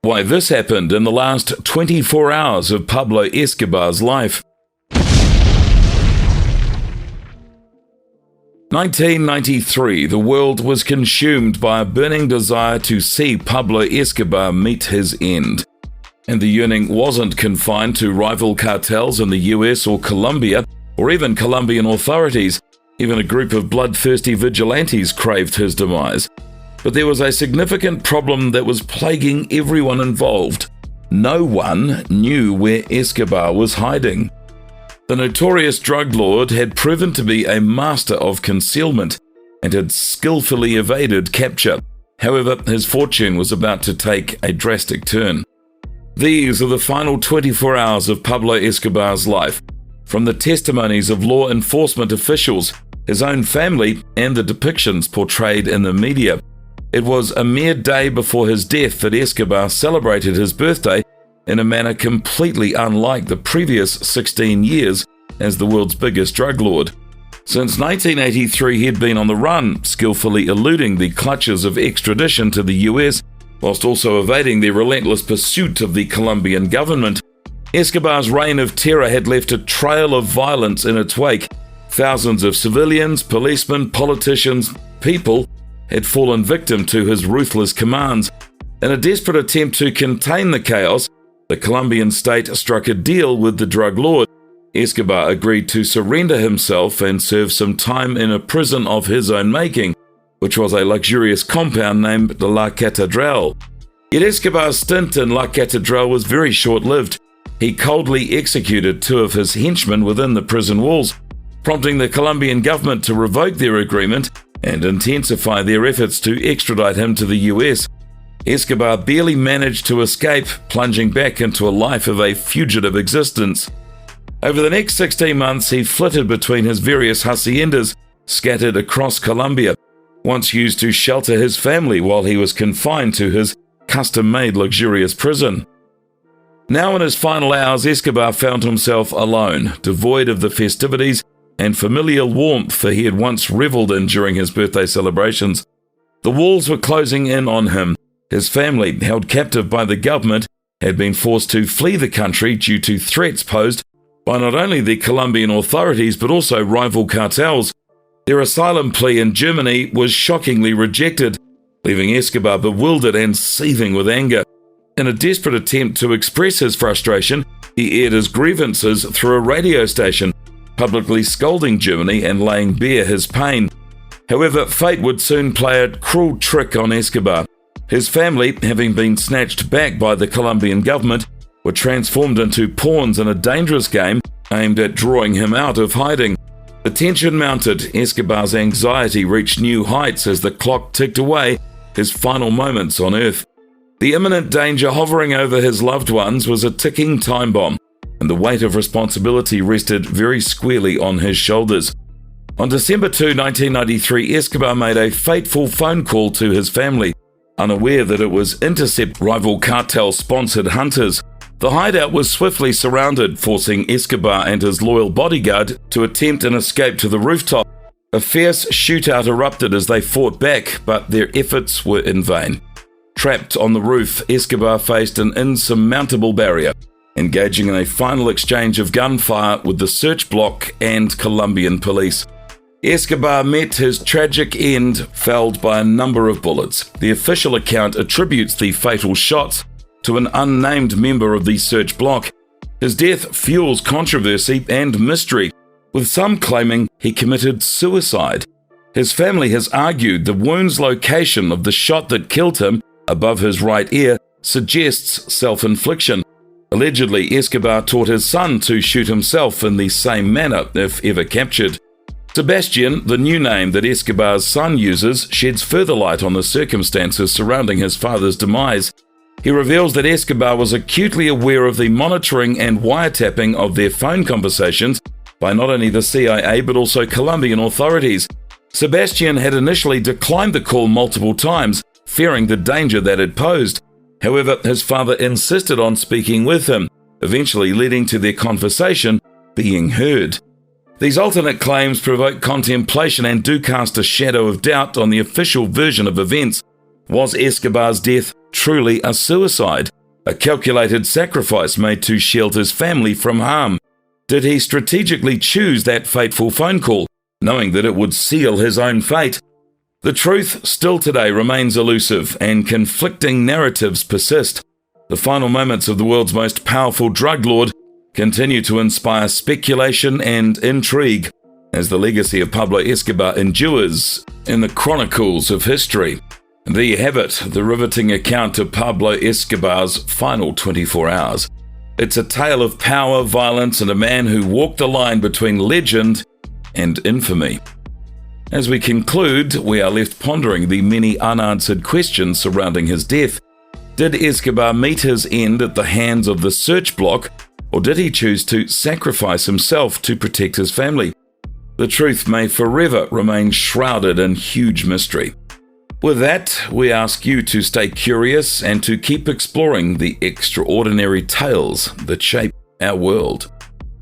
why this happened in the last 24 hours of Pablo Escobar's life. 1993, the world was consumed by a burning desire to see Pablo Escobar meet his end. And the yearning wasn't confined to rival cartels in the US or Colombia, or even Colombian authorities. Even a group of bloodthirsty vigilantes craved his demise. But there was a significant problem that was plaguing everyone involved. No one knew where Escobar was hiding. The notorious drug lord had proven to be a master of concealment and had skillfully evaded capture. However, his fortune was about to take a drastic turn. These are the final 24 hours of Pablo Escobar's life, from the testimonies of law enforcement officials, his own family, and the depictions portrayed in the media. It was a mere day before his death that Escobar celebrated his birthday in a manner completely unlike the previous 16 years as the world's biggest drug lord. Since 1983, he had been on the run, skillfully eluding the clutches of extradition to the US, whilst also evading the relentless pursuit of the Colombian government. Escobar's reign of terror had left a trail of violence in its wake. Thousands of civilians, policemen, politicians, people had fallen victim to his ruthless commands. In a desperate attempt to contain the chaos, the Colombian state struck a deal with the drug lord. Escobar agreed to surrender himself and serve some time in a prison of his own making, which was a luxurious compound named La Catedral. Yet Escobar's stint in La Catedral was very short-lived. He coldly executed 2 of his henchmen within the prison walls, prompting the Colombian government to revoke their agreement and intensify their efforts to extradite him to the US. Escobar barely managed to escape, plunging back into a life of a fugitive existence. Over the next 16 months, he flitted between his various haciendas scattered across Colombia, once used to shelter his family while he was confined to his custom-made luxurious prison. Now in his final hours, Escobar found himself alone, devoid of the festivities and familial warmth that he had once reveled in during his birthday celebrations. The walls were closing in on him. His family, held captive by the government, had been forced to flee the country due to threats posed by not only the Colombian authorities but also rival cartels. Their asylum plea in Germany was shockingly rejected, leaving Escobar bewildered and seething with anger. In a desperate attempt to express his frustration, he aired his grievances through a radio station, publicly scolding Germany and laying bare his pain. However, fate would soon play a cruel trick on Escobar. His family, having been snatched back by the Colombian government, were transformed into pawns in a dangerous game aimed at drawing him out of hiding. The tension mounted. Escobar's anxiety reached new heights as the clock ticked away his final moments on Earth. The imminent danger hovering over his loved ones was a ticking time bomb, and the weight of responsibility rested very squarely on his shoulders. On December 2, 1993, Escobar made a fateful phone call to his family, unaware that it was intercepted rival cartel-sponsored hunters. The hideout was swiftly surrounded, forcing Escobar and his loyal bodyguard to attempt an escape to the rooftop. A fierce shootout erupted as they fought back, but their efforts were in vain. Trapped on the roof, Escobar faced an insurmountable barrier, engaging in a final exchange of gunfire with the search block and Colombian police. Escobar met his tragic end, felled by a number of bullets. The official account attributes the fatal shots to an unnamed member of the search block. His death fuels controversy and mystery, with some claiming he committed suicide. His family has argued the wound's location of the shot that killed him above his right ear suggests self-infliction. Allegedly, Escobar taught his son to shoot himself in the same manner if ever captured. Sebastian, the new name that Escobar's son uses, sheds further light on the circumstances surrounding his father's demise. He reveals that Escobar was acutely aware of the monitoring and wiretapping of their phone conversations by not only the CIA but also Colombian authorities. Sebastian had initially declined the call multiple times, fearing the danger that it posed. However, his father insisted on speaking with him, eventually leading to their conversation being heard. These alternate claims provoke contemplation and do cast a shadow of doubt on the official version of events. Was Escobar's death truly a suicide, A calculated sacrifice made to shield his family from harm? Did he strategically choose that fateful phone call, knowing that it would seal his own fate? The truth still today remains elusive, and conflicting narratives persist. The final moments of the world's most powerful drug lord continue to inspire speculation and intrigue as the legacy of Pablo Escobar endures in the chronicles of history. There you have it, the riveting account of Pablo Escobar's final 24 hours. It's a tale of power, violence, and a man who walked the line between legend and infamy. As we conclude, we are left pondering the many unanswered questions surrounding his death. Did Escobar meet his end at the hands of the search block, or did he choose to sacrifice himself to protect his family? The truth may forever remain shrouded in huge mystery. With that, we ask you to stay curious and to keep exploring the extraordinary tales that shape our world.